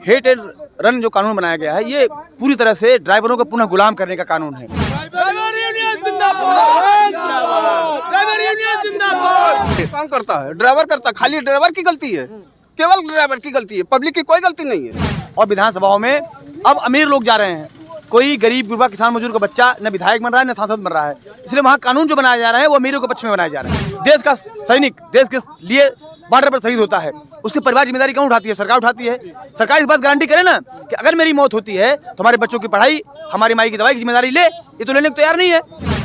Hit and run जो कानून बनाया गया है ये पूरी तरह से ड्राइवरों को पुनः गुलाम करने का कानून है। ड्राइवर यूनियन जिंदाबाद, ड्राइवर यूनियन जिंदाबाद। कौन करता है? ड्राइवर करता है। खाली ड्राइवर की गलती है, केवल ड्राइवर की गलती है, पब्लिक की कोई गलती नहीं है। और विधानसभाओं में अब अमीर लोग जा रहे हैं, कोई गरीब गुरबा किसान मजदूर का बच्चा न विधायक बन रहा है न सांसद बन रहा है। इसलिए वहाँ कानून जो बनाए जा रहे हैं वो अमीरों के पक्ष में बनाए जा रहे हैं। देश का सैनिक देश के लिए बॉर्डर पर शहीद होता है, उसके परिवार जिम्मेदारी कौन उठाती है? सरकार उठाती है। सरकार इस बात गारंटी करे ना कि अगर मेरी मौत होती है तो हमारे बच्चों की पढ़ाई, हमारी माई की दवाई की जिम्मेदारी ले, ये तो लेने को तैयार नहीं है।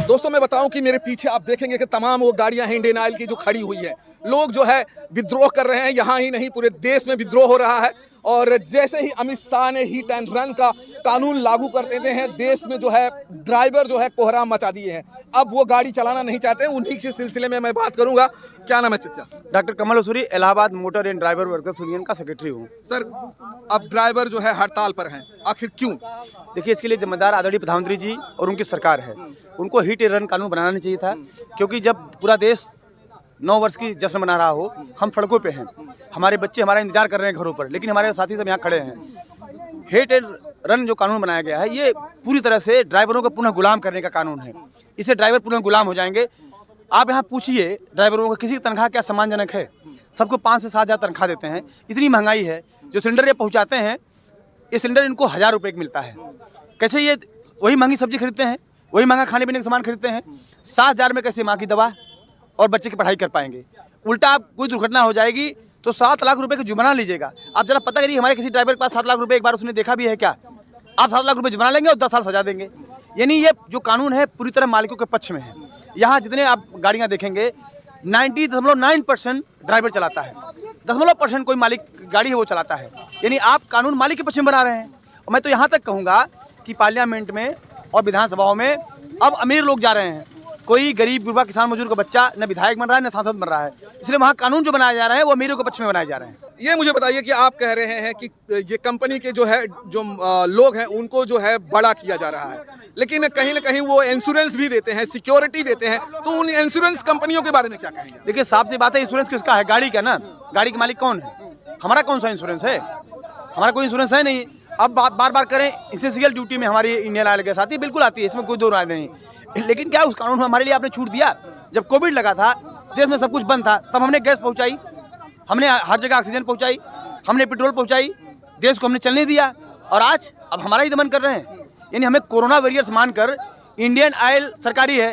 दोस्तों मैं बताऊं कि मेरे पीछे आप देखेंगे कि तमाम वो गाड़ियां हैं इंडियन ऑयल की जो खड़ी हुई है। लोग जो है विद्रोह कर रहे हैं, यहाँ ही नहीं पूरे देश में विद्रोह हो रहा है। और जैसे ही अमित शाह ने हिट एंड रन का कानून लागू कर देते हैं, देश में जो है ड्राइवर जो है कोहराम मचा दिए हैं। अब वो गाड़ी चलाना नहीं चाहते। उन्हीं के सिलसिले में मैं बात करूंगा। क्या नाम है चचा? Doctor Kamal Usuri, Allahabad motor and driver workers union का सेक्रेटरी हूँ। सर, अब ड्राइवर जो है हड़ताल पर हैं, आखिर क्यों? देखिए, इसके लिए जिम्मेदार आदरणीय प्रधानमंत्री जी और उनकी सरकार है। उनको हिट एंड रन कानून बनाना चाहिए था, क्योंकि जब पूरा देश 9 वर्ष की जश्न मना रहा हो, हम सड़कों पे हैं, हमारे बच्चे हमारा इंतजार कर रहे हैं घरों पर, लेकिन हमारे साथी सब यहाँ खड़े हैं। हिट एंड रन जो कानून बनाया गया है ये पूरी तरह से ड्राइवरों को पुनः गुलाम करने का कानून है। इससे ड्राइवर पुनः गुलाम हो जाएंगे। आप यहाँ पूछिए ड्राइवरों को, किसी की तनख्वाह क्या सम्मानजनक है? सबको 5 से 7 हज़ार तनख्वाह देते हैं। इतनी महंगाई है, जो सिलेंडर ये पहुँचाते हैं, ये सिलेंडर इनको 1000 रुपये का मिलता है। कैसे ये वही महंगी सब्जी खरीदते हैं, वही महंगा खाने पीने का सामान खरीदते हैं। 7,000 में कैसे माँ की दवा और बच्चे की पढ़ाई कर पाएंगे? उल्टा आप कोई दुर्घटना हो जाएगी तो 7 लाख रुपए का जुर्माना लीजिएगा। आप जरा पता करिए, हमारे किसी ड्राइवर के पास 7 लाख रुपए एक बार उसने देखा भी है क्या? आप 7 लाख रुपए जुर्माना लेंगे और 10 साल सजा देंगे। यानी ये जो कानून है पूरी तरह मालिकों के पक्ष में है। यहाँ जितने आप गाड़ियाँ देखेंगे 90.9% ड्राइवर चलाता है, 0.% कोई मालिक गाड़ी है वो चलाता है। यानी आप कानून मालिक के पक्ष में बना रहे हैं। और मैं तो यहाँ तक कहूँगा कि पार्लियामेंट में और विधानसभाओं में अब अमीर लोग जा रहे हैं, कोई गरीब गुरबा किसान मजदूर का बच्चा न विधायक बन रहा है न सांसद बन रहा है। इसलिए वहाँ कानून जो बनाए जा रहे हैं वो अमीरों के पक्ष में बनाए जा रहे हैं। ये मुझे बताइए कि आप कह रहे हैं कि ये कंपनी के जो है लोग हैं उनको जो है बड़ा किया जा रहा है, लेकिन कहीं ना कहीं वो इंश्योरेंस भी देते हैं, सिक्योरिटी देते हैं, तो उन इंश्योरेंस कंपनियों के बारे में क्या कहेंगे? देखिए, साफ सी बात है, इंश्योरेंस किसका है? गाड़ी का ना। गाड़ी के मालिक कौन है? हमारा कौन सा इंश्योरेंस है? हमारा कोई इंश्योरेंस है नहीं। अब बार बार करें, एसेंशियल ड्यूटी में हमारी इंडियन ऑयल गैस आती है, बिल्कुल आती है, इसमें कोई दो राय नहीं। लेकिन क्या उस कानून में हमारे लिए आपने छूट दिया? जब कोविड लगा था, देश में सब कुछ बंद था, तब हमने गैस पहुंचाई, हमने हर जगह ऑक्सीजन पहुंचाई, हमने पेट्रोल पहुंचाई, देश को हमने चलने दिया। और आज अब हमारा ही दमन कर रहे हैं। यानी हमें कोरोना वॉरियर्स मानकर, इंडियन ऑयल सरकारी है,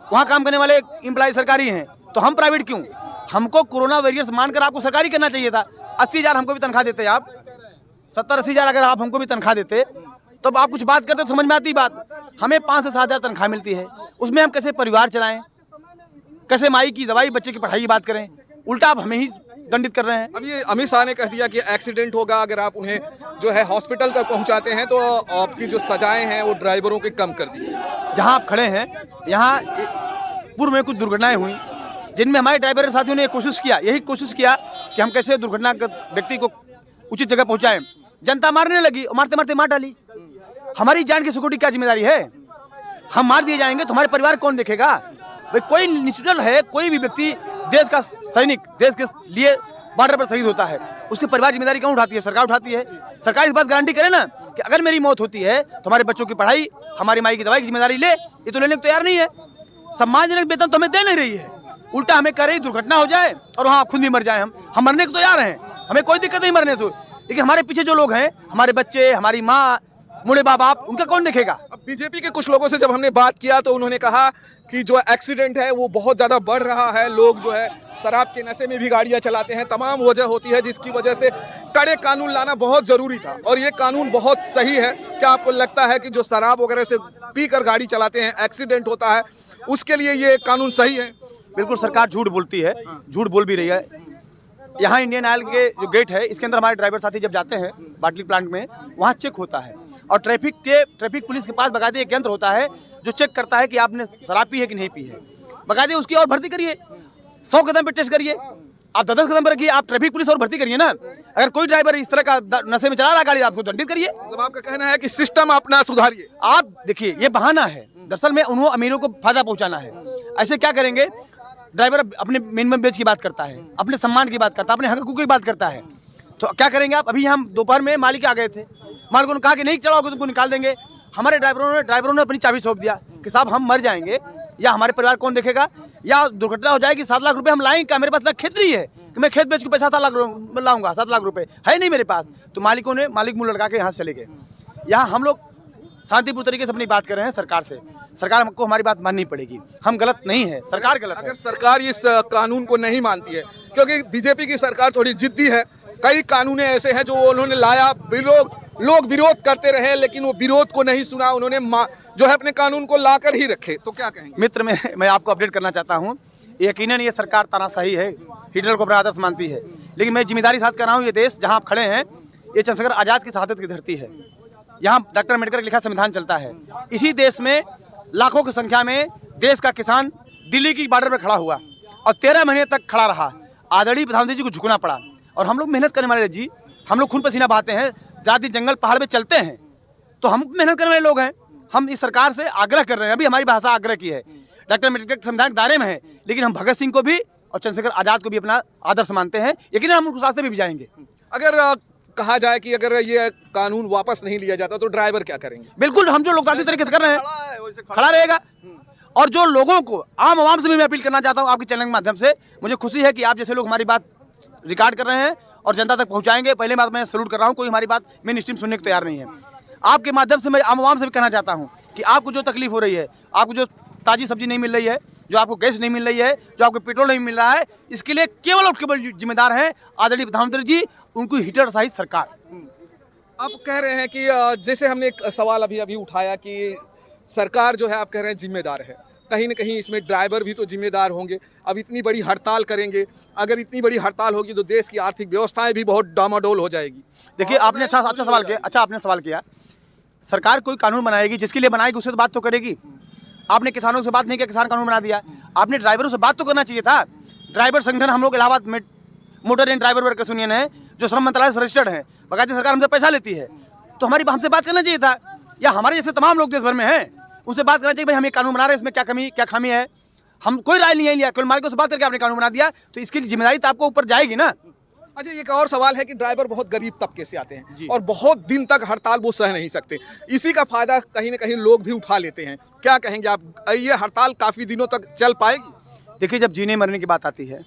वहाँ काम करने वाले एम्प्लॉय सरकारी हैं, तो हम प्राइवेट क्यों? हमको कोरोना वॉरियर्स मानकर आपको सरकारी करना चाहिए था। 80,000 हमको भी तनख्वाह देते आप, 70-80,000 अगर आप हमको भी तनख्वाह देते तब आप कुछ बात करते तो समझ में आती बात। हमें 5 से 7 हज़ार तनख्वाह मिलती है, उसमें हम कैसे परिवार चलाएं, कैसे माई की दवाई बच्चे की पढ़ाई की बात करें? उल्टा आप हमें ही दंडित कर रहे हैं। अब ये अमित शाह ने कह दिया कि एक्सीडेंट होगा, अगर आप उन्हें जो है हॉस्पिटल तक पहुंचाते हैं तो आपकी जो सजाएं हैं वो ड्राइवरों की कम कर दी। जहाँ आप खड़े हैं, यहाँ पूर्व में कुछ दुर्घटनाएं हुई जिनमें हमारे ड्राइवर साथियों ने यही कोशिश किया कि हम कैसे दुर्घटना व्यक्ति को उचित जगह पहुँचाएं। जनता मारने लगी और मारते मारते मार डाली। हमारी जान की सिक्योरिटी क्या जिम्मेदारी है? हम मार दिए जाएंगे तो हमारे परिवार कौन देखेगा? भाई कोई न्यूट्रल है, कोई भी व्यक्ति देश का सैनिक देश के लिए बॉर्डर पर शहीद होता है, उसकी परिवार जिम्मेदारी कौन उठाती है? सरकार उठाती है। सरकार इस बात गारंटी करे ना कि अगर मेरी मौत होती है तो हमारे बच्चों की पढ़ाई, हमारी माई की दवाई की जिम्मेदारी ले, ये तो लेने को तैयार नहीं है। सम्मानजनक वेतन तो हमें दे नहीं रही है, उल्टा हमें कह रही दुर्घटना हो जाए और वहाँ खुद भी मर जाए। हम मरने को तैयार हैं, हमें कोई दिक्कत नहीं मरने से, लेकिन हमारे पीछे जो लोग हैं, हमारे बच्चे, हमारी माँ, बूढ़े माँ बाप, उनका कौन देखेगा? अब बीजेपी के कुछ लोगों से जब हमने बात किया तो उन्होंने कहा कि जो एक्सीडेंट है वो बहुत ज़्यादा बढ़ रहा है, लोग जो है शराब के नशे में भी गाड़ियां चलाते हैं, तमाम वजह होती है जिसकी वजह से कड़े कानून लाना बहुत ज़रूरी था। और ये कानून बहुत सही है। क्या आपको लगता है कि जो शराब वगैरह से पीकर गाड़ी चलाते हैं, एक्सीडेंट होता है, उसके लिए ये कानून सही है? बिल्कुल, सरकार झूठ बोलती है, झूठ बोल भी रही है। यहाँ इंडियन ऑयल के जो गेट है, इसके अंदर हमारे ड्राइवर साथी जब जाते हैं बाटली प्लांट में, वहाँ चेक होता है और ट्रैफिक पुलिस के पास बाकायदे एक यंत्र होता है जो चेक करता है कि आपने शराब पी है कि नहीं पी है। बाकायदे उसकी और भर्ती करिए, 100 कदम पे टेस्ट करिए, आप 10 कदम पर रखिए, आप ट्रैफिक पुलिस और भर्ती करिए ना। अगर कोई ड्राइवर इस तरह का नशे में चला रहा गाड़ी, आपको दंडित करिए। मतलब आपका कहना है कि सिस्टम अपना सुधारिए। आप देखिए, ये बहाना है, दरअसल में उन्होंने अमीरों को फायदा पहुंचाना है। ऐसे क्या करेंगे? ड्राइवर अपने मिनिमम वेज की बात करता है, अपने सम्मान की बात करता है, अपने हक हकूक़ की बात करता है। तो क्या करेंगे आप? अभी हम दोपहर में मालिक आ गए थे, मालिक ने कहा कि नहीं चलाओगे तुमको निकाल देंगे। हमारे ड्राइवरों ने अपनी चाबी सौंप दिया कि साहब हम मर जाएंगे या हमारे परिवार कौन देखेगा, या दुर्घटना हो जाएगी, 7 लाख रुपए हम लाएंगे क्या? मेरे पास खेत नहीं है कि मैं खेत बेच के पैसा 7 लाख लाऊंगा, 7 लाख रुपए है नहीं मेरे पास। तो मालिक मुंह लटका के यहाँ से चले गए। यहाँ हम लोग शांतिपूर्ण तरीके से अपनी बात कर रहे हैं सरकार से, सरकार हमको हमारी बात माननी पड़ेगी, हम गलत नहीं है, सरकार गलत है। अगर सरकार इस कानून को नहीं मानती है, क्योंकि बीजेपी की सरकार थोड़ी जिद्दी है, कई कानून ऐसे हैं जो उन्होंने लाया, लोग विरोध करते रहे लेकिन वो विरोध को नहीं सुना, उन्होंने जो है अपने कानून को लाकर ही रखे। तो क्या कहेंगे? मित्र, मैं आपको अपडेट करना चाहता हूँ, यकीनन ये सरकार तानाशाही है, हिटलर को अपना आदर्श मानती है, लेकिन मैं जिम्मेदारी साथ कर रहा हूँ। ये देश जहाँ आप खड़े हैं, ये चंद्रशेखर आजाद की शहादत की धरती है, यहाँ डॉक्टर अम्बेडकर का लिखा संविधान चलता है। इसी देश में लाखों की संख्या में देश का किसान दिल्ली की बॉर्डर पर खड़ा हुआ और 13 महीने तक खड़ा रहा। आदरणीय प्रधानमंत्री जी को झुकना पड़ा और हम लोग मेहनत करने वाले जी, हम लोग खून पसीना बहाते हैं, जाति जंगल पहाड़ पे चलते हैं, तो हम मेहनत करने वाले लोग हैं। हम इस सरकार से आग्रह कर रहे हैं, अभी हमारी भाषा आग्रह की है, डॉक्टर अम्बेडकर के संविधान के दायरे में है, लेकिन हम भगत सिंह को भी और चंद्रशेखर आजाद को भी अपना आदर्श मानते हैं, यकीन हम उस रास्ते पे भी जाएंगे। अगर कहा जाए कि अगर ये कानून वापस नहीं लिया जाता तो ड्राइवर क्या करेंगे? बिल्कुल, हम जो लोकतांत्रिक तरीके से कर रहे हैं खड़ा रहेगा। और जो लोगों को आम आवाम से भी मैं अपील करना चाहता हूँ आपके चैनल के माध्यम से, मुझे खुशी है कि आप जैसे लोग हमारी बात रिकॉर्ड कर रहे हैं और जनता तक पहुँचाएंगे। पहले बात मैं सैल्यूट कर रहा हूँ, कोई हमारी बात मेन स्ट्रीम सुनने को तैयार नहीं है। आपके माध्यम से मैं आम आवाम से भी कहना चाहता हूँ कि आपको जो तकलीफ हो रही है, आपको जो ताज़ी सब्जी नहीं मिल रही है, जो आपको गैस नहीं मिल रही है, जो आपको पेट्रोल नहीं मिल रहा है, इसके लिए केवल जिम्मेदार हैं आदरणीय प्रधानमंत्री जी, उनको हिटलरशाही सरकार। आप कह रहे हैं कि जैसे हमने एक सवाल अभी उठाया कि सरकार जो है आप कह रहे हैं जिम्मेदार है, कहीं ना कहीं इसमें ड्राइवर भी तो जिम्मेदार होंगे। अब इतनी बड़ी हड़ताल करेंगे, अगर इतनी बड़ी हड़ताल होगी तो देश की आर्थिक व्यवस्थाएं भी बहुत डामाडोल हो जाएगी। देखिए, आपने अच्छा सवाल किया। अच्छा, आपने सवाल किया, सरकार कोई कानून बनाएगी, जिसके लिए बनाएगी उससे तो बात तो करेगी। आपने किसानों से बात नहीं किया, किसान कानून बना दिया। आपने ड्राइवरों से बात तो करना चाहिए था। ड्राइवर संगठन हम लोग इलाहाबाद में motor and driver workers union है, जो श्रम मंत्रालय से रजिस्टर्ड है, बाकायदा सरकार हमसे पैसा लेती है, तो हमसे बात करना चाहिए था। या हमारे जैसे तमाम लोग देश भर में हैं, उनसे बात करना चाहिए, भाई हम ये कानून बना रहे हैं, इसमें क्या कमी क्या खामी है। हम कोई राय नहीं लिया, केवल मालिकों से बात करके आपने कानून बना दिया, तो इसकी जिम्मेदारी तो आपको ऊपर जाएगी ना। अच्छा, एक और सवाल है कि ड्राइवर बहुत गरीब तबके से आते हैं और बहुत दिन तक हड़ताल वो सह नहीं सकते, इसी का फायदा कहीं ना कहीं लोग भी उठा लेते हैं। क्या कहेंगे आप, ये हड़ताल काफ़ी दिनों तक चल पाएगी? देखिए, जब जीने मरने की बात आती है,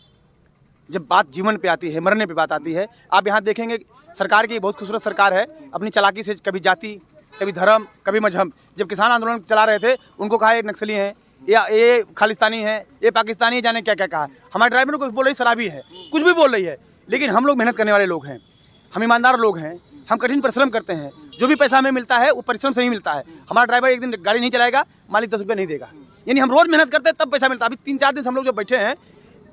जब बात जीवन पे आती है, मरने पे बात आती है, आप यहाँ देखेंगे सरकार की बहुत खूबसूरत सरकार है, अपनी चालाकी से कभी जाति, कभी धर्म, कभी मजहब। जब किसान आंदोलन चला रहे थे, उनको कहा ये नक्सली हैं, या ये खालिस्तानी है, ये पाकिस्तानी है, जाने क्या क्या कहा। हमारे ड्राइवर को बोल रही शराबी है, कुछ भी बोल रही है, लेकिन हम लोग मेहनत करने वाले लोग हैं, हम ईमानदार लोग हैं, हम कठिन परिश्रम करते हैं। जो भी पैसा हमें मिलता है वो परिश्रम से ही मिलता है। हमारा ड्राइवर एक दिन गाड़ी नहीं चलाएगा, मालिक 10 रुपये नहीं देगा, यानी हम रोज़ मेहनत करते हैं तब पैसा मिलता है। अभी 3-4 दिन से हम लोग जो बैठे हैं,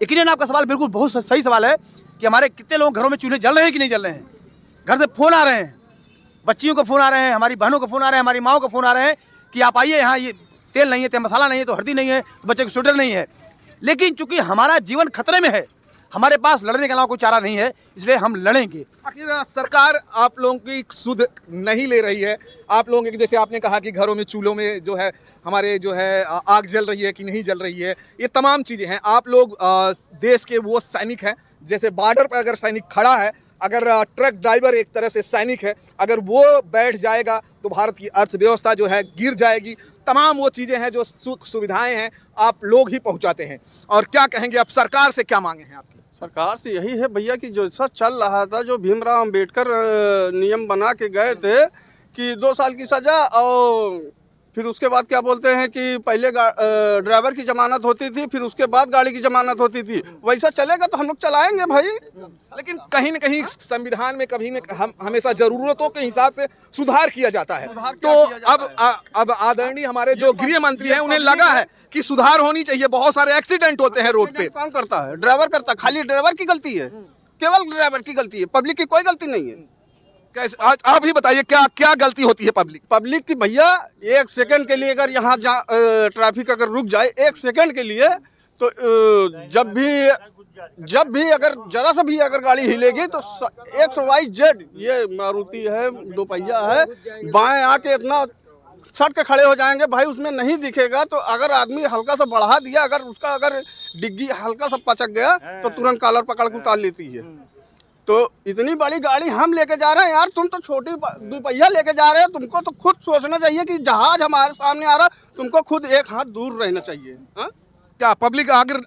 यकीनन आपका सवाल बिल्कुल बहुत सही सवाल है कि हमारे कितने लोग घरों में चूल्हे जल रहे हैं कि नहीं जल रहे हैं। घर से फ़ोन आ रहे हैं, बच्चियों को फ़ोन आ रहे हैं, हमारी बहनों को फ़ोन आ रहे हैं, हमारी माओ को फ़ोन आ रहे हैं कि आप आइए यहाँ, ये तेल नहीं है, तेल मसाला नहीं है, तो हल्दी नहीं है, तो बच्चे को स्वेटर नहीं है। लेकिन चूंकि हमारा जीवन खतरे में है, हमारे पास लड़ने के अलावा कोई चारा नहीं है, इसलिए हम लड़ेंगे। आखिर सरकार आप लोगों की सुध नहीं ले रही है। आप लोगों की, जैसे आपने कहा कि घरों में चूल्हों में जो है हमारे जो है आग जल रही है कि नहीं जल रही है, ये तमाम चीज़ें हैं। आप लोग देश के वो सैनिक हैं, जैसे बॉर्डर पर अगर सैनिक खड़ा है, अगर ट्रक ड्राइवर एक तरह से सैनिक है, अगर वो बैठ जाएगा तो भारत की अर्थव्यवस्था जो है गिर जाएगी। तमाम वो चीज़ें हैं जो सुख सुविधाएं हैं आप लोग ही पहुंचाते हैं। और क्या कहेंगे, अब सरकार से क्या मांगे हैं आपकी? सरकार से यही है भैया कि जो सब चल रहा था, जो भीमराव अंबेडकर नियम बना के गए थे कि 2 साल की सज़ा, और फिर उसके बाद क्या बोलते हैं कि पहले ड्राइवर की जमानत होती थी, फिर उसके बाद गाड़ी की जमानत होती थी, वैसा चलेगा तो हम लोग चलाएंगे भाई। लेकिन कहीं न कहीं संविधान में कभी न हमेशा ज़रूरतों के हिसाब से सुधार किया जाता है। तो अब आदरणीय हमारे जो गृह मंत्री हैं, उन्हें लगा है कि सुधार होनी चाहिए। बहुत सारे एक्सीडेंट होते हैं रोड पे। कौन करता है? ड्राइवर करता है। खाली ड्राइवर की गलती है, केवल ड्राइवर की गलती है, पब्लिक की कोई गलती नहीं है। कैसे, आज आप ही बताइए क्या गलती होती है पब्लिक की? भैया 1 सेकंड के लिए अगर यहाँ ट्रैफिक अगर रुक जाए 1 सेकंड के लिए, तो जब भी अगर जरा सा भी अगर गाड़ी हिलेगी तो 100YZ, ये मारुति है, 2 पहिया है, बाएं आके इतना सट के खड़े हो जाएंगे भाई, उसमें नहीं दिखेगा। तो अगर आदमी हल्का सा बढ़ा दिया, अगर उसका अगर डिग्गी हल्का सा पचक गया तो तुरंत कॉलर पकड़ के उतार लेती है। तो इतनी बड़ी गाड़ी हम लेके जा रहे हैं यार, तुम तो छोटी दुपहिया लेके जा रहे हो, तुमको तो खुद सोचना चाहिए कि जहाज हमारे सामने आ रहा, तुमको खुद एक हाथ दूर रहना चाहिए। हाँ? क्या पब्लिक अगर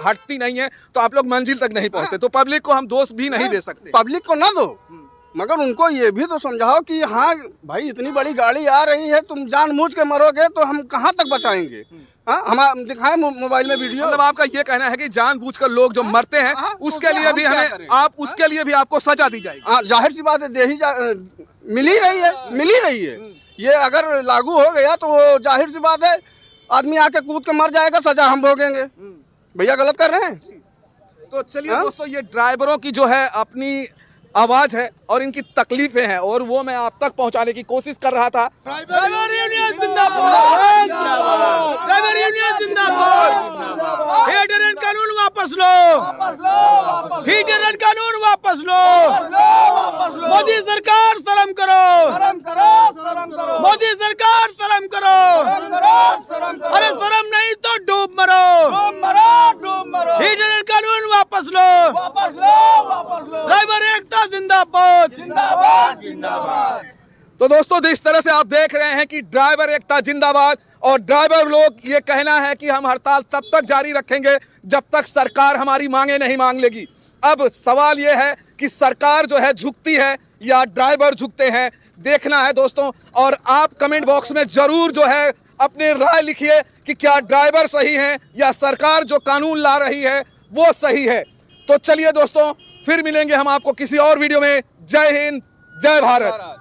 हटती नहीं है तो आप लोग मंजिल तक नहीं पहुंचते, तो पब्लिक को हम दोष भी नहीं दे सकते। पब्लिक को ना दो, मगर उनको ये भी तो समझाओ कि हाँ भाई इतनी बड़ी गाड़ी आ रही है, तुम जानबूझ के मरोगे तो हम कहाँ तक बचाएंगे। हाँ, हम दिखाएं मोबाइल में वीडियो। मतलब आपका ये कहना है कि जानबूझकर लोग जो मरते हैं उसके लिए भी हमें उसके लिए भी आपको सजा दी जाएगी। हाँ, जाहिर सी बात है, मिल ही रही है। ये अगर लागू हो गया तो वो जाहिर सी बात है, आदमी आके कूद के मर जाएगा, सजा हम भोगेंगे। भैया गलत कर रहे हैं। तो चलिए दोस्तों, ये ड्राइवरों की जो है अपनी आवाज है और इनकी तकलीफें हैं, और वो मैं आप तक पहुंचाने की कोशिश कर रहा था। ड्राइवर यूनियन जिंदाबाद, ड्राइवर यूनियन जिंदाबाद। हीट एंड कानून वापस लो, हीट एंड कानून वापस लो। मोदी सरकार शर्म करो, मोदी सरकार शर्म करो। अरे शर्म नहीं तो डूब मरो, हीट एंड कानून वापस लो। ड्राइवर एकता जिंदाबाद, जिंदाबाद, जिंदाबाद। तो दोस्तों, जिस तरह से आप देख रहे हैं कि ड्राइवर एकता जिंदाबाद, और ड्राइवर लोग ये कहना है कि हम हड़ताल तब तक जारी रखेंगे जब तक सरकार हमारी मांगे नहीं मांग लेगी। अब सवाल ये है कि सरकार जो है झुकती है या ड्राइवर झुकते हैं, देखना है दोस्तों। और आप कमेंट बॉक्स में जरूर जो है अपनी राय लिखिए कि क्या ड्राइवर सही है या सरकार जो कानून ला रही है वो सही है। तो चलिए दोस्तों, फिर मिलेंगे हम आपको किसी और वीडियो में। जय हिंद, जय भारत।